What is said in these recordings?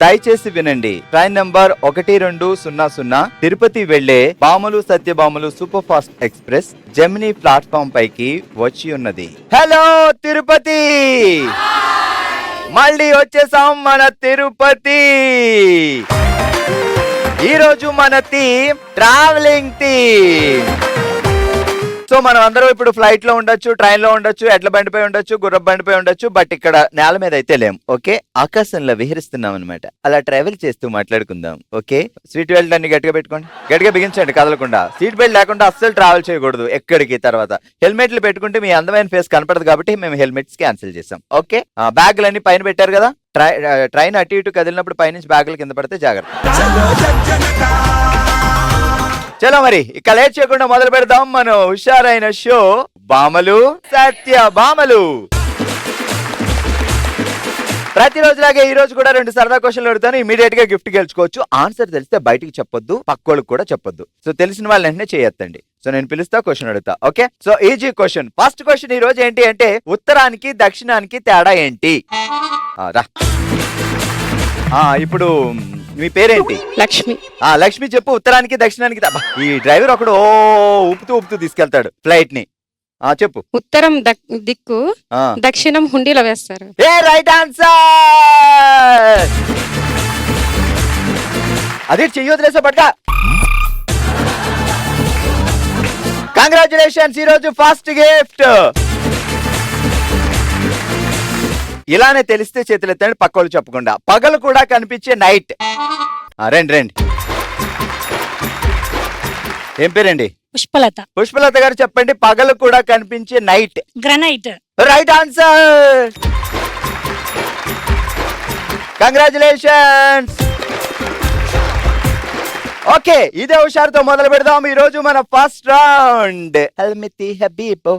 దయచేసి వినండి. Train number 1200 Tirupati వెళ్లే బాములు సత్యభామలు సూపర్ ఫాస్ట్ ఎక్స్ప్రెస్ జెమినీ ప్లాట్ఫామ్ పైకి వచ్చి ఉన్నది. హలో తిరుపతి, మళ్ళీ వచ్చేసాం మన తిరుపతి. ఈ రోజు మన థీమ్ ట్రావెలింగ్ థీమ్. సో మనం అందరం ఇప్పుడు ఫ్లైట్ లో ఉండొచ్చు, ట్రైన్ లో ఉండొచ్చు, ఎడ్ల బండిపై ఉండొచ్చు, గుర్ర బండిపై ఉండొచ్చు, బట్ ఇక్కడ నేల మీద అయితే లేం. ఓకే, ఆకాశంలో విహరిస్తున్నాం అనమాట. అలా ట్రావెల్ చేస్తూ మాట్లాడుకుందాం. ఓకే, సీట్ బెల్ట్ అన్ని గట్టిగా పెట్టుకోండి, గట్టిగా బిగించండి, కదలకుండా. సీట్ బెల్ట్ లేకుండా అస్సలు ట్రావెల్ చేయకూడదు ఎక్కడికి. తర్వాత హెల్మెట్లు పెట్టుకుంటే మీ అందమైన ఫేస్ కనపడదు కాబట్టి మేము హెల్మెట్స్ క్యాన్సిల్ చేసాం. ఓకే, బ్యాగులు అన్ని పైన పెట్టారు కదా. ట్రైన్ అటు ఇటు కదిలినప్పుడు పైనుంచి బ్యాగులు కింద పడితే జాగ్రత్త. చలో మరి ఇక లేట్ చేయకుండా మొదలు పెడదాం మన హుషారైన షో బామలు సత్యభామలు. ప్రతిరోజులాగే ఈ రోజు కూడా 2 సరదా క్వశ్చన్లు అడుగుతాను. ఇమీడియట్ గా గిఫ్ట్ గెలుచుకోవచ్చు. ఆన్సర్ తెలిస్తే బయటికి చెప్పొద్దు, పక్కోళ్ళకి కూడా చెప్పొద్దు. సో తెలిసిన వాళ్ళు వెంటనే చేయొద్దండి. సో నేను పిలుస్తా, క్వశ్చన్ అడుగుతా. Okay, so easy question. First question ఈ రోజు ఏంటి అంటే, ఉత్తరానికి దక్షిణానికి తేడా ఏంటి? రా. ఇప్పుడు మీ పేరేంటి? లక్ష్మి. లక్ష్మి చెప్పు. ఉత్తరానికి దక్షిణానికి ఈ డ్రైవర్ ఒకడు ఊపుతూ తీసుకెళ్తాడు ఫ్లైట్ ని. చెప్పు. ఉత్తరం దిక్కు, దక్షిణం హుండీలో వేస్తారు. ఏ రైట్ ఆన్సర్. అదే చెయ్యొదిలేసా పట్కా. కంగ్రాచులేషన్స్, ఈ రోజు ఫస్ట్ గిఫ్ట్. ఇలానే తెలిస్తే చేతులు ఎత్తండి, పక్కలు చెప్పకుండా. పగలు కూడా కనిపించే నైట్. రండి. ఏం పేరండి? పుష్పలత. పుష్పలత గారు చెప్పండి. పగలు కూడా కనిపించే night. Granite. Right answer. Congratulations. Okay, ఇదే హుషారుతో మొదలు పెడదాం ఈ రోజు మన ఫస్ట్ రౌండ్. హల్మితి హబీబ్.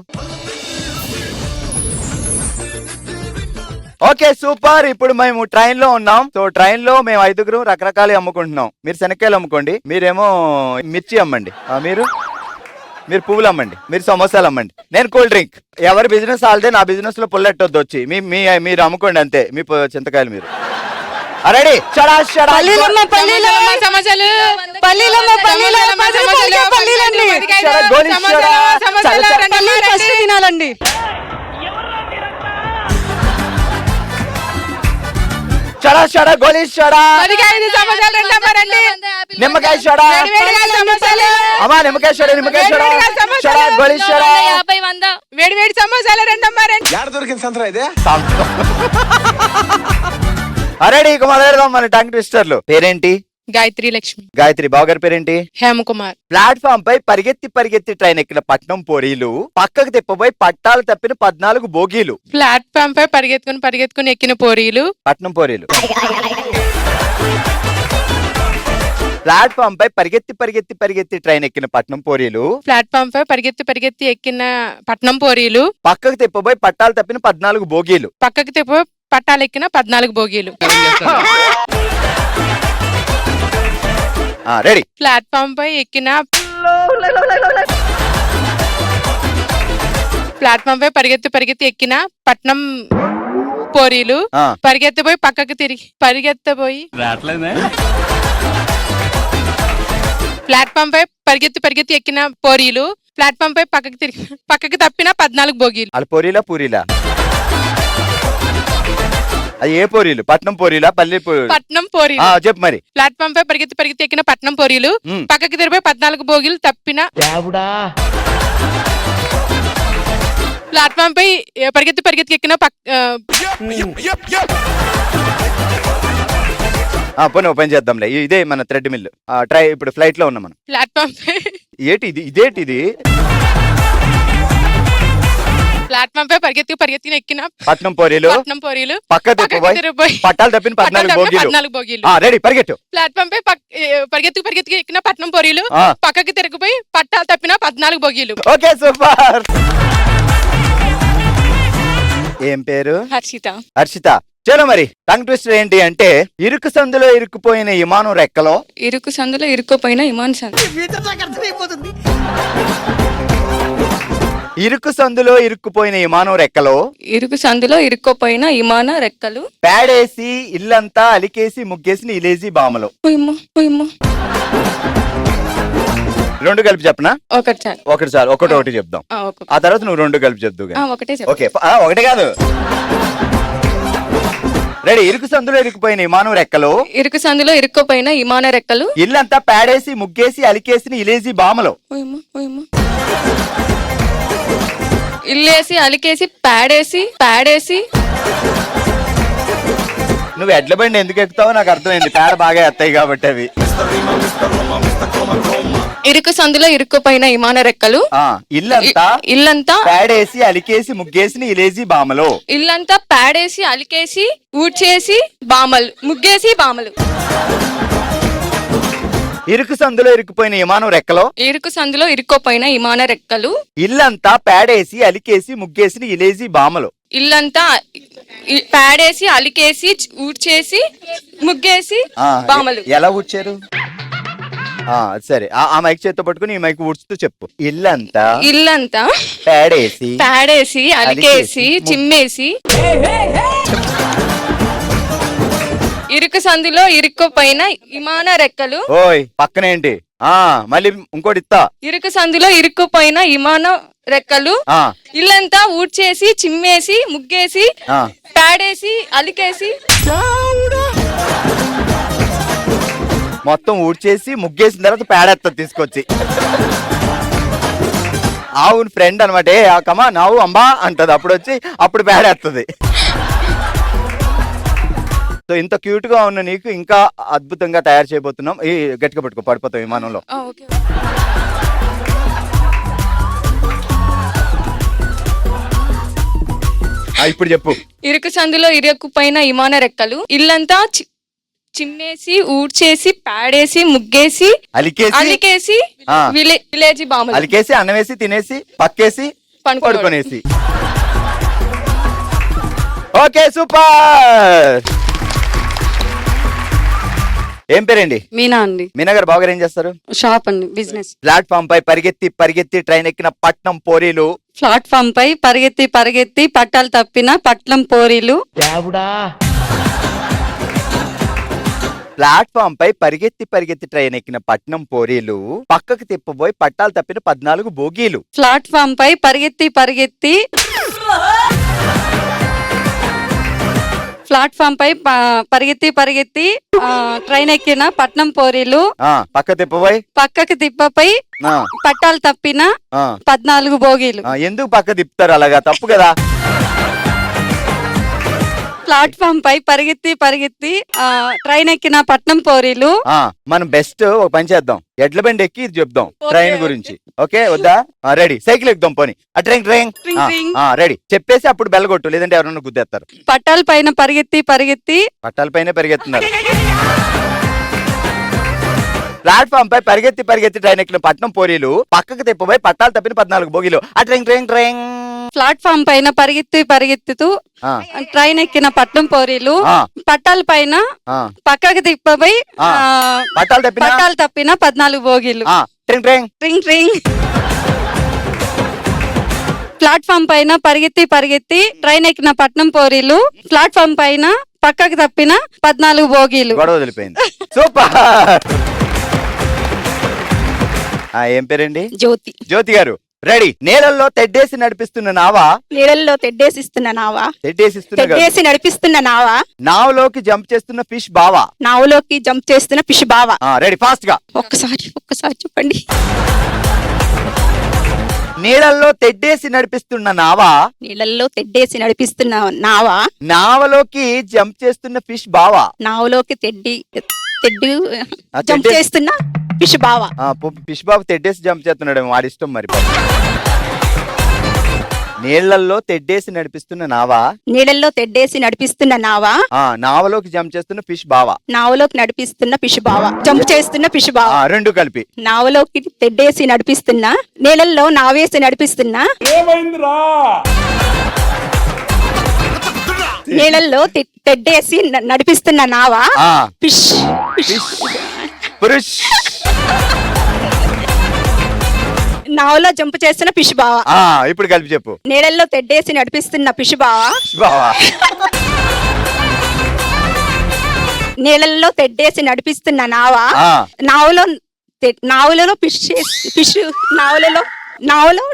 Okay super. ఇప్పుడు మేము ట్రైన్ లో ఉన్నాం. సో ట్రైన్ లో మేము 5 రకరకాలు అమ్ముకుంటున్నాం. మీరు శనక్కాయలు అమ్ముకోండి, మీరేమో మిర్చి అమ్మండి, మీరు పువ్వులు అమ్మండి, మీరు సమోసాలు అమ్మండి, నేను కూల్ డ్రింక్. ఎవరి బిజినెస్ వాళ్ళదే. నా బిజినెస్ లో పుల్లెట్టొద్దు వచ్చి. మీరు అమ్ముకోండి అంతే, మీ చింతకాయలు మీరు. రెడీ? తినాలండి. చడా గోలీ చడా. నిమ్మకాయ చడా. అమ్మా నిమ్మకాయ చడా గోలీ చడా. వేడి సమోసాలు దొరికింది సంతరా ఇదే. రెడీ, ఇక మొదలెడదాం మన టంగ్ ట్విస్టర్లు. పేరేంటి? గాయత్రి లక్ష్మి. గాయత్రి. బావగారి పేరేంటి? హేమకుమార్. ప్లాట్ఫామ్ పై పరిగెత్తి ట్రైన్ ఎక్కిన పట్నం పోరీలు, పక్కకు తిప్పబోయి పట్టాలు తప్పిన 14 బోగీలు. ప్లాట్ఫామ్ పై పరిగెత్తుకుని ఎక్కిన పోరీలు, పట్నం పోరీలు. ప్లాట్ఫామ్ పై పరిగెత్తి ట్రైన్ ఎక్కిన పట్నం పోరీలు, ప్లాట్ఫామ్ పై పరిగెత్తి ఎక్కిన పట్నం పోరీలు, పక్కకు తిప్పబోయి పట్టాలు తప్పిన 14 బోగీలు. పక్కకు తిప్పబోయి పట్టాలు ఎక్కిన 14 బోగీలు. రెడీ? ప్లాట్ఫామ్ పై ఎక్కిన ప్లాట్ఫామ్ పై పరిగెత్తి ఎక్కిన పట్నం పోరీలు, పరిగెత్తబోయి పక్కకు తిరిగి ప్లాట్ఫామ్ పై పరిగెత్తి ఎక్కిన పోరీలు, ప్లాట్ఫామ్ పై పక్కకు తప్పిన 14 బోగీలు. అలా పోరీలా పూరీలా? అది ఏ పోరీలు? పట్నం పోరీలా పల్లె పోరీలు? పట్నం పోరీలు. చెప్పు మరి. ప్లాట్ఫామ్ పై పరిగెత్తి ఎక్కిన పట్నం పోరీలు, పక్కకి తిరిగిపోయి 14 బోగీలు తప్పిన. ప్లాట్ఫామ్ పై పరిగెత్తి ఎక్కిన పోనీ ఓపెన్ చేద్దాంలే. ఇదే మన థ్రెడ్ మిల్. ఇప్పుడు ఫ్లైట్ లో ఉన్నాం మనం. ప్లాట్ఫామ్ పై ఇదేంటిది? ప్లాట్ఫామ్ పై పరిగెత్తి ఎక్కిన పట్నం పోరీలు, పక్కకు పట్టాలు తప్పిన 14 బోగీలు. రెడీ? పరిగెట్టు. ప్లాట్ఫామ్ పై పరిగెత్తి ఎక్కిన పట్నం పోరీలు, పక్కకి తిరిగిపోయి పట్టాలు తప్పిన 14 బోగీలు. Okay super. ఏం పేరు? హర్షిత. చలో మరి టంగ్ ట్విస్టర్ ఏంటి అంటే, ఇరుకు సందులో ఇరుక్కుపోయిన విమానం రెక్కలో. ఇరుకు సందులో ఇరుక్కుపోయిన విమానం ఇరుకు సందులో ఇరుక్కుపోయిన విమానం రెక్కలో ఇరుకు సందులో ఇరుక్కోపోయిన విమాన రెక్కలు. పేడేసి ఇల్లంతా అలికేసి ముగ్గేసిన ఇలేజీ బామలో. ఉయ్యమ్మ, ఉయ్యమ్మ. రెండు కలిపి చెప్పనా? ఒకటి చాలు. ఒకటి చాలు, ఒకటి చెప్దాం. ఒక్కొక్క. ఆ తర్వాత నువ్వు రెండు కలిపి చెప్దు. ఒకటే చెప్పు. ఓకే, ఒకటి కాదు. రెడీ. ఇరుకు సందులో ఇరుక్కుపోయిన విమానం రెక్కలో ఇరుకు సందులో ఇరుక్కోపోయిన విమాన రెక్కలు. ఇల్లంతా పేడేసి ముగ్గేసి అలికేసిన ఇలేజీ బామలో. ఉయ్యమ్మ, ఉయ్యమ్మ. ఇల్లేసి అలికేసి పేడేసి నువ్వు ఎడ్ల బండి ఎందుకు ఎక్కుతావో నాకు అర్థమైంది. పేడ బాగా ఎత్తాయి కాబట్టి అవి. ఇరుకు సందులో ఇరుక్కుపోయిన విమాన రెక్కలు. ఇల్లంతా పేడేసి అలికేసి ముగ్గేసిన ఇలేజీ బామలో. ఇల్లంతా పేడేసి అలికేసి ఊడ్చేసి బామలు ముగ్గేసి బామలు. ఇరుకు సందులో ఇరుక్కుపోయిన విమానం రెక్కలో ఇరుకు సందులో ఇరుక్కోపోయిన విమాన రెక్కలు. ఇల్లంతా పేడేసి అలికేసి ముగ్గేసిన ఇలేజీ బామలో. ఇల్లంతా పేడేసి అలికేసి ఊడ్చేసి ముగ్గేసి బామలు. ఎలా ఊడ్చారు? సరే, ఆ మైక్ చేత్తో పట్టుకుని ఈ మైక్ ఊడ్చుతూ చెప్పు. ఇల్లంతా పేడేసి అలికేసి చిమ్మేసి. ఇరుకు సందులో ఇరుక్కుపోయిన విమాన రెక్కలు. ఓయ్ పక్కనేంటి? మళ్ళీ ఇంకోటి ఇస్తా. ఇరుకు సందులో ఇరుక్కుపోయిన విమాన రెక్కలు. ఇల్లంతా ఊడ్చేసి చిమ్మేసి ముగ్గేసి పేడేసి అలికేసి. మొత్తం ఊడ్చేసి ముగ్గేసిన తర్వాత పేడెత్త తీసుకొచ్చి. ఆవును ఫ్రెండ్ అనమాట. కమా నావు అంబా అంటది. అప్పుడు వచ్చి అప్పుడు పేడేస్తుంది. సో ఇంత క్యూట్ గా ఉన్న నీకు ఇంకా అద్భుతంగా తయారు చేయబోతున్నాం. ఈ గట్టిగా పట్టుకో, పడిపోతాం విమానంలో. ఇప్పుడు చెప్పు. ఇరుకు సందులో ఇరుక్కుపోయిన విమాన రెక్కలు. ఇల్లంతా చిమ్మేసి ఊడ్చేసి పేడేసి ముగ్గేసి అలికేసి విలేజీ బామలు. అలికేసి అన్నం వేసి తినేసి పక్కేసి పడుకొనేసి. Okay, super. ఏం పేరండి? మీనా అండి. మీనా గారు బావగారు ఏం చేస్తారు? షాప్ అండి, బిజినెస్. ప్లాట్ఫామ్ పై పరిగెత్తి ట్రైన్ ఎక్కిన పట్నం పోరీలు. ప్లాట్ఫామ్ పై పరిగెత్తి పట్టాలు తప్పిన పట్నం పోరీలు. ప్లాట్ఫామ్ పై పరిగెత్తి ట్రైన్ ఎక్కిన పట్నం పోరీలు. పక్కకు తిప్పబోయి పట్టాలు తప్పిన 14 బోగీలు. ప్లాట్ఫామ్ పై పరిగెత్తి ప్లాట్ఫామ్ పై పరిగెత్తి ట్రైన్ ఎక్కిన పట్నం పోరీలు. పక్కకి తిప్పపై పట్టాలు తప్పిన 14 బోగీలు. ఎందుకు పక్క తిప్పుతారు అలాగా? తప్పు కదా. ప్లాట్ఫామ్ పై పరిగెత్తి ట్రైన్ ఎక్కిన పట్నం పోరీలు. మనం బెస్ట్ ఒక పని చేద్దాం. ఎడ్ల బండి ఎక్కి ఇది చెప్దాం ట్రైన్ గురించి. ఓకే, వద్దా? రెడీ. సైకిల్ ఎక్కుదాం పోనీ. ట్రైన్ రెడీ చెప్పేసి అప్పుడు బెల్ల కొట్టు, లేదంటే ఎవరన్నా గుద్దేస్తారు. పట్టాల పైన పరిగెత్తి పట్టాల పైన పరిగెత్తున్నారు. ప్లాట్ఫామ్ పై పరిగెత్తి ట్రైన్ ఎక్కిన పట్నం పోరీలు. పక్కకు తిప్పబోయి పట్టాలు తప్పిన 14 బోగీలు. ట్రైన్ ప్లాట్ఫామ్ పైన పరిగెత్తుతూ ట్రైన్ ఎక్కిన పట్నం పోరీలు. పట్టాల పైన పక్కకి తిప్పబోయి పట్టాలు తప్పిన 14 బోగీలు. ట్రింగ్ ప్లాట్ఫామ్ పైన పరిగెత్తి ట్రైన్ ఎక్కిన పట్నం పోరీలు. ప్లాట్ఫామ్ పైన పక్కకి తప్పిన 14 బోగీలు. గొడవ వదిలిపోయింది. సూపర్. ఏం పేరండి? జ్యోతి గారు. రెడీ. నీళ్ళల్లో తెడ్డేసి నడిపిస్తున్న నావా. తెడ్డేసి నడిపిస్తున్న నావా. నావలోకి జంప్ చేస్తున్న ఫిష్ బావా. రెడీ, ఫాస్ట్ గా. ఒక్కసారి చెప్పండి. నీళ్ళల్లో తెడ్డేసి నడిపిస్తున్న నావా. నావలోకి జంప్ చేస్తున్న ఫిష్ బావా. నావలోకి జంప్ చేస్తున్న ఫిష్ బావా. ఫిష్ బాబు తెడ్డేసి జంప్ చేస్తున్నాడు, వాడి ఇష్టం మరి. నీళ్లలో తెడ్డేసి నడిపిస్తున్న నావా. నావలోకి జంప్ చేస్తున్న ఫిష్ బావా. జంప్ చేస్తున్న ఫిష్ బావా. రెండు కలిపి. నావలోకి తెడ్డేసి నడిపిస్తున్న, నీళ్ళల్లో నావేసి నడిపిస్తున్న. నీళ్ళల్లో తెడ్డేసి నడిపిస్తున్న నావా. ఫిష్ నావలో జంప్ చేస్తున్న ఫిష్ బావ. ఇప్పుడు కలిపి చెప్పు. నీళ్ళల్లో తెడ్డేసి నడిపిస్తున్న ఫిష్ బావ. బావా నీళ్ళల్లో తెడ్డేసి నడిపిస్తున్న నావ. ఆ. నావలలో ఫిష్ నావలో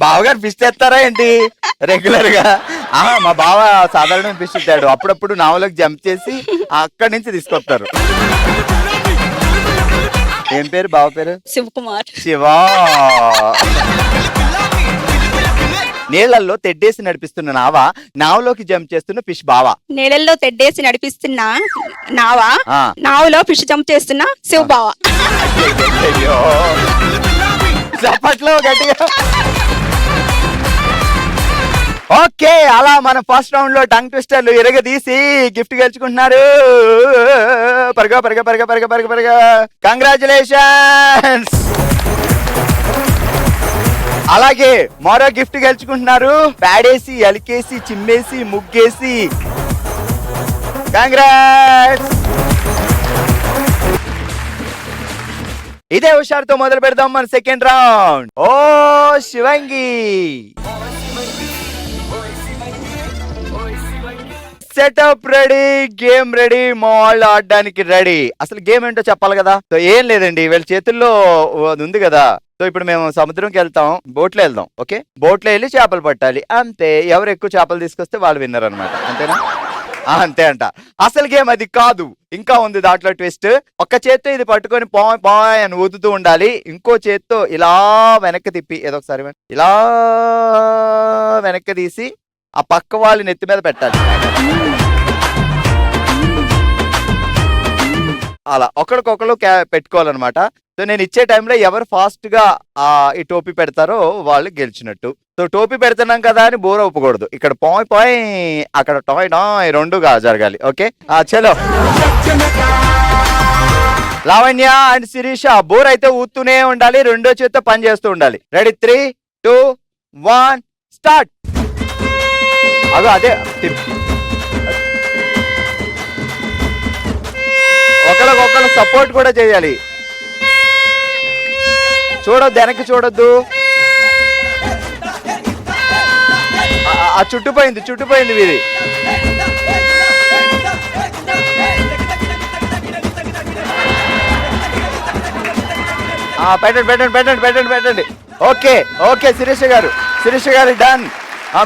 బావగారు ఫిష్ తెస్తారా ఏంటి రెగ్యులర్ గా? మా బావ సాధారణ ఫిష్ తెస్తాడు, అప్పుడప్పుడు నావలోకి జంప్ చేసి అక్కడి నుంచి తీసుకొస్తారు. ఏం పేరు బావ పేరు? శివకుమార్. శివా. నీళ్లలో తెడ్డేసి నడిపిస్తున్న నావలోకి జంప్ చేస్తున్న ఫిష్ బావా. నీళ్ళల్లో తెడ్డేసి నడిపిస్తున్న నావ. ఆ. నావలో ఫిష్ జంప్ చేస్తున్న శివ బావ. అయ్యో చప్పట్లో గట్టిగా. ఓకే, అలా మన ఫస్ట్ రౌండ్ లో టంగ్ ట్విస్టర్లు ఇరగదీసి గిఫ్ట్ గెలుచుకుంటున్నారు. పరగా పరగా పరగా పరగా పరగా పరగా కంగ్రాచులేషన్స్. అలాగే మరో గిఫ్ట్ గెలుచుకుంటున్నారు. ప్యాడేసి, అలికేసి, చిమ్మేసి, ముగ్గేసి. కంగ్రాట్స్. ఇదే హుషారుతో మొదలు పెడదాం మన సెకండ్ రౌండ్. ఓ శివంగి, సెటప్ రెడీ, గేమ్ రెడీ, మా వాళ్ళు ఆడడానికి రెడీ. అసలు గేమ్ ఏంటో చెప్పాలి కదా. సో ఏం లేదండి, వీళ్ళ చేతుల్లో అది ఉంది కదా. సో ఇప్పుడు మేము సముద్రంకి వెళ్తాం, బోట్లో వెళ్దాం. ఓకే, బోట్లో వెళ్ళి చేపలు పట్టాలి అంతే. ఎవరు ఎక్కువ చేపలు తీసుకొస్తే వాళ్ళు విన్నర్ అనమాట. అంతేనా? అంతే అంట. అసలు గేమ్ అది కాదు, ఇంకా ఉంది దాంట్లో ట్విస్ట్. ఒక్క చేత్తో ఇది పట్టుకొని పాయ్ పాయ్ అని ఊదుతూ ఉండాలి, ఇంకో చేత్తో ఇలా వెనక్కి తిప్పి ఏదో ఒకసారి ఇలా వెనక్కి తీసి ఆ పక్క వాళ్ళ నెత్తి మీద పెట్టాలి. అలా ఒకరికొకరు పెట్టుకోవాలన్నమాట. సో నేను ఇచ్చే టైంలో ఎవరు ఫాస్ట్ గా ఈ టోపీ పెడతారో వాళ్ళు గెలిచినట్టు. సో టోపీ పెడుతున్నాం కదా అని బోర్ అవ్వకూడదు. ఇక్కడ పాయ్ పాయ్, అక్కడ టాయ్ టాయ్ రెండుగా జరగాలి. ఓకే చలో. లావణ్య అండ్ శిరీష బోర్ అయితే ఊతూనే ఉండాలి, రెండో చేత్తో పని చేస్తూ ఉండాలి. Ready 3, 2, 1 start. అదో అదే ఒకరికొకరు సపోర్ట్ కూడా చేయాలి. చూడొద్దు, వెనక్కి చూడొద్దు. చుట్టుపోయింది వీధి. పెట్టండి. ఓకే శిరీష గారు డన్.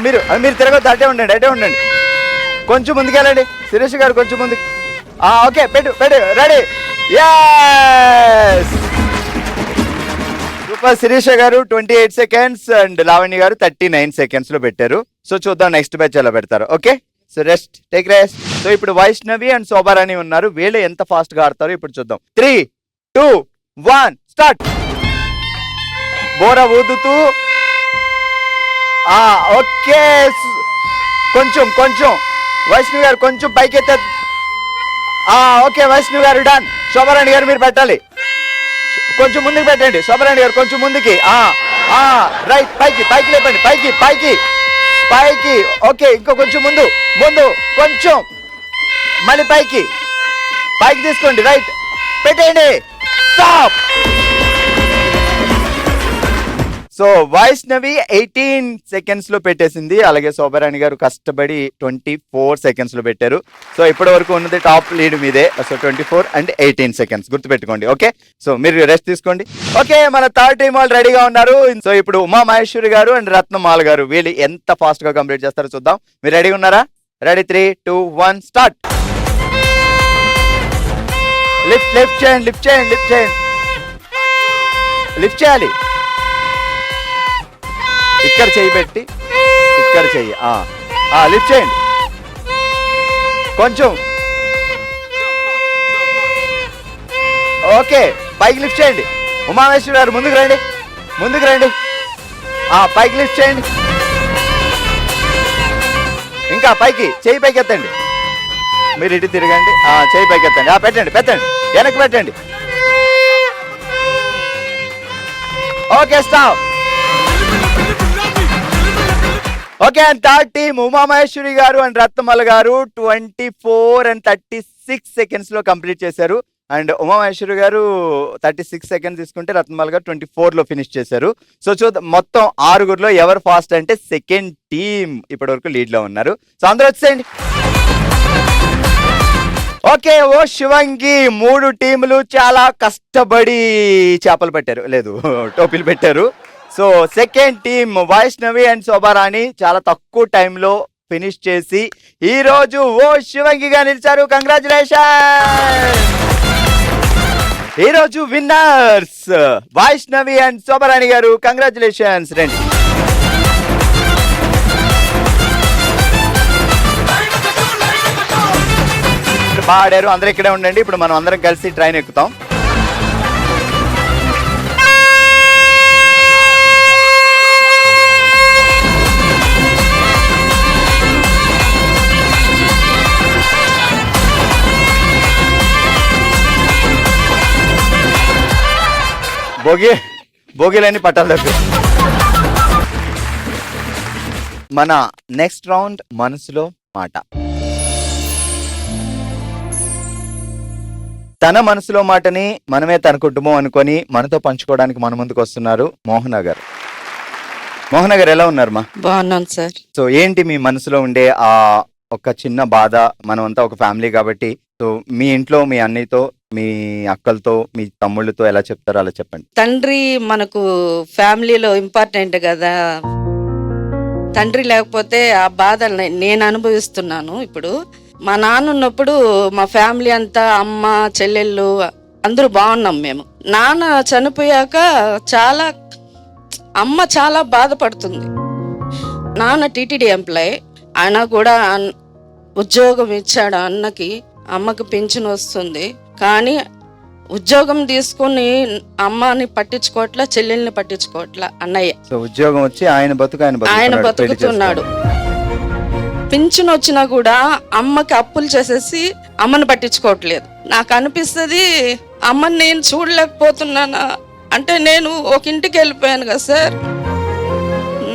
మీరు తిరగొద్దు, అటే ఉండండి. కొంచెం ముందుకెళ్ళండి శిరీష గారు, కొంచెం ముందుకు. ఓకే పెట్టు రెడీ. yes super. శిరీష గారు 28 సెకండ్స్ అండ్ లావణ్య గారు 39 సెకండ్స్ లో పెట్టారు. సో చూద్దాం నెక్స్ట్ బ్యాచ్ ఎలా పెడతారు. Okay, so take rest. So ఇప్పుడు వైష్ణవి అండ్ శోభారాణి ఉన్నారు, వీళ్ళు ఎంత ఫాస్ట్ గా ఆడతారో ఇప్పుడు చూద్దాం. 3, 2, 1 స్టార్ట్. బోర ఊదుతూ ఓకే. కొంచెం వైష్ణవి గారు కొంచెం పైకెత్తే. ఓకే వైష్ణవి గారు డన్. శోభారాణి గారు మీరు పెట్టాలి, కొంచెం ముందుకు పెట్టండి. శోభారాణి గారు కొంచెం ముందుకి. రైట్, పైకి లేపండి, పైకి. ఓకే, ఇంకో కొంచెం ముందు కొంచెం, మళ్ళీ పైకి తీసుకోండి. రైట్, పెట్టండి. స్టాప్. సో వైష్ణవి 18 సెకండ్స్ లో పెట్టేసింది, అలాగే శోభారాణి గారు కష్టపడి 24 సెకండ్స్ లో పెట్టారు. సో ఇప్పటి వరకు ఉన్నది టాప్ లీడ్ మీదే. సో 24 and 18 సెకండ్స్ గుర్తుపెట్టుకోండి. ఓకే, సో మీరు రెస్ట్ తీసుకోండి. ఓకే, మన థర్డ్ టీం వాళ్ళు రెడీగా ఉన్నారు. సో ఇప్పుడు ఉమా మహేశ్వరి గారు అండ్ రత్నమాల గారు, వీళ్ళు ఎంత ఫాస్ట్ గా కంప్లీట్ చేస్తారో చూద్దాం. మీరు రెడీ ఉన్నారా? Ready 3, 2, 1 start. లిఫ్ట్ చేయాలి. ఇక్కడ చెయ్యి పెట్టి, ఇక్కడ చెయ్యి లిఫ్ట్ చేయండి. కొంచెం ఓకే, పైకి లిఫ్ట్ చేయండి. ఉమామేశ్వరి గారు ముందుకు రండి. పైకి లిఫ్ట్ చేయండి. ఇంకా పైకి, చెయ్యి పైకి ఎత్తండి. మీరు ఇటు తిరగండి, చెయ్యి పైకి ఎత్తండి. పెట్టండి, వెనక్కి పెట్టండి. Okay stop. Okay, and third team Umamaheswari గారు అండ్ రత్నమల గారు 24 and 36 సెకండ్స్ లో కంప్లీట్ చేశారు. అండ్ ఉమామహేశ్వరి గారు 36 సెకండ్స్ తీసుకుంటే రత్నమాల గారు 24 లో ఫినిష్ చేశారు. సో చూద్దాం మొత్తం 6గురిలో ఎవరు ఫాస్ట్ అంటే సెకండ్ టీమ్ ఇప్పటి వరకు లీడ్ లో ఉన్నారు. సో అందరూ వచ్చేయండి. ఓకే, ఓ శివంగి 3 టీములు చాలా కష్టపడి చేపలు పెట్టారు, లేదు టోపీలు పెట్టారు. So second team Vaishnavi and Shobharani చాలా తక్కువ టైంలో ఫినిష్ చేసి ఈ రోజు ఓ శివంగిగా నిలిచారు. కంగ్రాచులేషన్. ఈ రోజు విన్నర్స్ వైష్ణవి అండ్ శోభారాణి గారు. కంగ్రాచులేషన్స్. రండి. బాగా ఆడారు, అందరూ ఇక్కడే ఉండండి. ఇప్పుడు మనం అందరం కలిసి ట్రైన్ ఎక్కుతాం. భోగిలని పట్టాలి దగ్గర. మన నెక్స్ట్ రౌండ్ మనసులో మాట. తన మనసులో మాటని మనమే తన కుటుంబం అనుకొని మనతో పంచుకోవడానికి మన ముందుకు వస్తున్నారు మోహన గారు. మోహన గారు ఎలా ఉన్నారు మా? బాగున్నాను సార్. సో ఏంటి మీ మనసులో ఉండే ఆ ఒక చిన్న బాధ? మనమంతా ఒక ఫ్యామిలీ కాబట్టి, సో మీ ఇంట్లో మీ అన్నయ్యతో, మీ అక్కలతో, మీ తమ్ముళ్ళతో ఎలా చెప్తారో అలా చెప్పండి. తండ్రి మనకు ఫ్యామిలీలో ఇంపార్టెంట్ కదా. తండ్రి లేకపోతే ఆ బాధ నేను అనుభవిస్తున్నాను. ఇప్పుడు మా నాన్న ఉన్నప్పుడు మా ఫ్యామిలీ అంతా, అమ్మ, చెల్లెళ్ళు అందరూ బాగున్నాం మేము. నాన్న చనిపోయాక అమ్మ చాలా బాధపడుతుంది. నాన్న టీటీడీ ఎంప్లాయ్, ఆయన కూడా ఉద్యోగం ఇచ్చాడు అన్నకి. అమ్మకి పింఛన్ వస్తుంది, కానీ ఉద్యోగం తీసుకుని అమ్మని పట్టించుకోవట్లా, చెల్లెల్ని పట్టించుకోవట్లా అన్నయ్య. సో ఉద్యోగం వచ్చి ఆయన బతుకుతున్నాడు. పింఛన్ వచ్చినా కూడా అమ్మకి అప్పులు చేసేసి అమ్మని పట్టించుకోవట్లేదు. నాకు అనిపిస్తుంది అమ్మని నేను చూడలేకపోతున్నానా అంటే. నేను ఒక ఇంటికి వెళ్ళిపోయాను కదా సార్.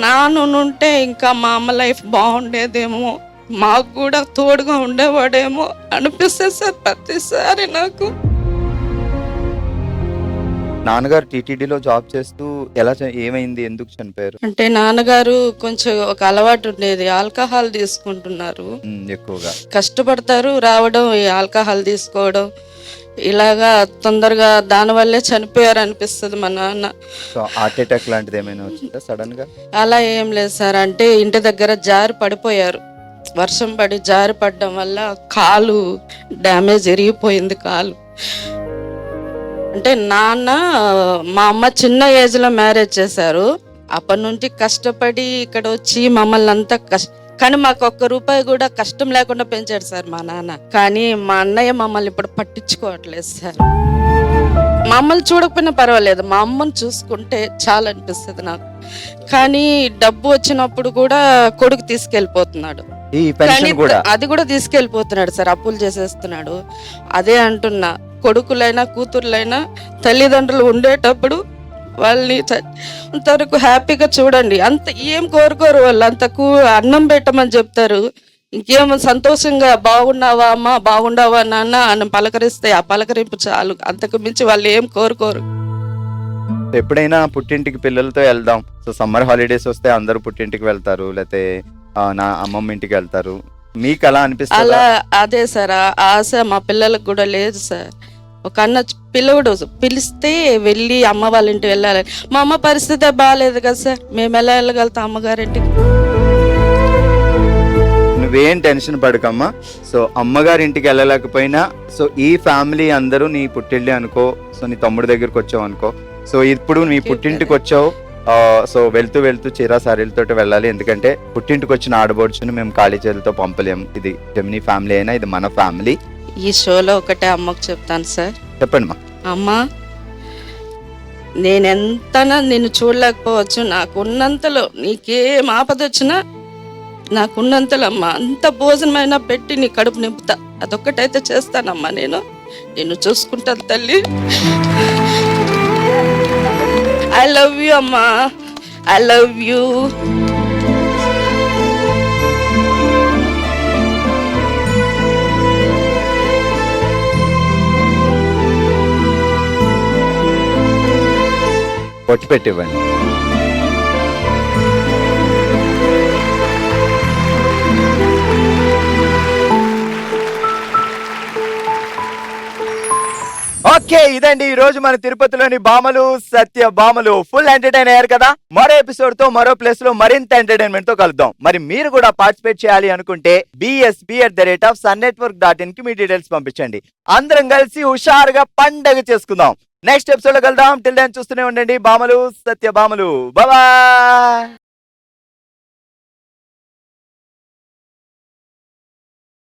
నానుంటే ఇంకా మా అమ్మ లైఫ్ బాగుండేదేమో, మాకు కూడా తోడుగా ఉండేవాడేమో అనిపిస్తుంది సార్ ప్రతిసారి నాకు. నాన్నగారు టీటీడీలో జాబ్ చేస్తూ ఏమైంది, ఎందుకు చనిపోయారు అంటే? నాన్నగారు కొంచెం ఒక అలవాటు ఉండేది, ఆల్కహాల్ తీసుకుంటున్నారు ఎక్కువగా. కష్టపడతారు, రావడం, ఈ ఆల్కహాల్ తీసుకోవడం, ఇలాగా తొందరగా దానివల్లే చనిపోయారు అనిపిస్తుంది మా నాన్న. సో హార్ట్ అటాక్ లాంటిది ఏమైనా వచ్చిందా సడన్ గా? అలా ఏం లేదు సార్. అంటే ఇంటి దగ్గర జారి పడిపోయారు, వర్షం పడి జారి పడడం వల్ల కాలు డ్యామేజ్, ఎరిగిపోయింది కాలు. అంటే నాన్న మా అమ్మ చిన్న ఏజ్ లో మ్యారేజ్ చేశారు. అప్పటి నుంచి కష్టపడి ఇక్కడ వచ్చి మమ్మల్ని అంతా కానీ మాకు ₹1 కూడా కష్టం లేకుండా పెంచాడు సార్ మా నాన్న. కానీ మా అన్నయ్య మమ్మల్ని ఇప్పుడు పట్టించుకోవట్లేదు సార్. మమ్మల్ని చూడకపోయినా పర్వాలేదు, మా అమ్మని చూసుకుంటే చాలా అనిపిస్తుంది నాకు. కానీ డబ్బు వచ్చినప్పుడు కూడా కొడుకు తీసుకెళ్ళిపోతున్నాడు, అది కూడా తీసుకెళ్ళిపోతున్నాడు సార్, అప్పులు చేసేస్తున్నాడు. అదే అంటున్నా, కొడుకులైనా కూతుర్లైనా తల్లిదండ్రులు ఉండేటప్పుడు వాళ్ళని అంతవరకు హ్యాపీగా చూడండి. అంత ఏం కోరుకోరు వాళ్ళు, అంతకు అన్నం పెట్టమని చెప్తారు. ఇంకేమో సంతోషంగా బాగున్నావా అమ్మ, బాగుండావా నాన్న అని పలకరిస్తే ఆ పలకరింపు చాలు, అంతకు మించి వాళ్ళు ఏం కోరుకోరు. ఎప్పుడైనా పుట్టింటికి పిల్లలతో వెళ్దాం. సో సమ్మర్ హాలిడేస్ వస్తే అందరూ పుట్టింటికి వెళ్తారు, లేకపోతే నా అమ్మమ్మ ఇంటికి వెళ్తారు. మీకు అలా అనిపిస్తుంది? అలా అదే సార్, ఆశ మా పిల్లలకు కూడా లేదు సార్. ఒక అన్న పిల్లడు పిలిస్తే వెళ్ళి అమ్మ వాళ్ళ ఇంటికి వెళ్ళాలి. మా అమ్మ పరిస్థితి బాగాలేదు కదా సార్, మేము ఎలా వెళ్ళగలుగుతాం అమ్మగారింటికి? నువ్వేం టెన్షన్ పడకమ్మా. సో అమ్మగారి ఇంటికి వెళ్ళలేకపోయినా, సో ఈ ఫ్యామిలీ అందరూ నీ పుట్టిల్లి అనుకో. సో నీ తమ్ముడి దగ్గరకు వచ్చావు అనుకో. సో ఇప్పుడు నీ పుట్టింటికి వచ్చావు. సో వెళ్తూ వెళ్తూ చీరా సారీలతో వెళ్ళాలి, ఎందుకంటే పుట్టింటికి వచ్చిన ఆడబోడ్చుని మేము ఖాళీ చేతులతో పంపలేము. ఇది జెమినీ ఫ్యామిలీ అయినా ఇది మన ఫ్యామిలీ. ఈ షోలో ఒకటే అమ్మకు చెప్తాను సార్. చెప్పండి మా. అమ్మ, నేనెంతనా నిన్ను చూడలేకపోవచ్చు, నాకున్నంతలో నీకేం ఆపద వచ్చినా నాకున్నంతలో అమ్మ అంత భోజనమైనా పెట్టి నీ కడుపు నింపుతా, అదొక్కటైతే చేస్తానమ్మా. నిన్ను చూసుకుంటాను తల్లి. I love you, Amma. I love you. పొట్టు పెట్టివ్వండి. ఓకే, ఇదండి ఈ రోజు మన తిరుపతిలోని భామలు సత్య భామలు. ఫుల్ ఎంటర్టైన్ అయ్యారు కదా. మరో ఎపిసోడ్ తో మరో ప్లేస్ లో మరింత ఎంటర్టైన్మెంట్ తో కలుద్దాం. మరి మీరు కూడా పార్టిసిపేట్ చేయాలి అనుకుంటే bsb@sunnetwork.in కి మీ డీటెయిల్స్ పంపించండి. అందరం కలిసి హుషారుగా పండగ చేసుకుందాం. నెక్స్ట్ ఎపిసోడ్ లో కలుద్దాం. టిల్ దెన్ చూస్తూనే ఉండండి భామలు సత్య భామలు. బాయ్.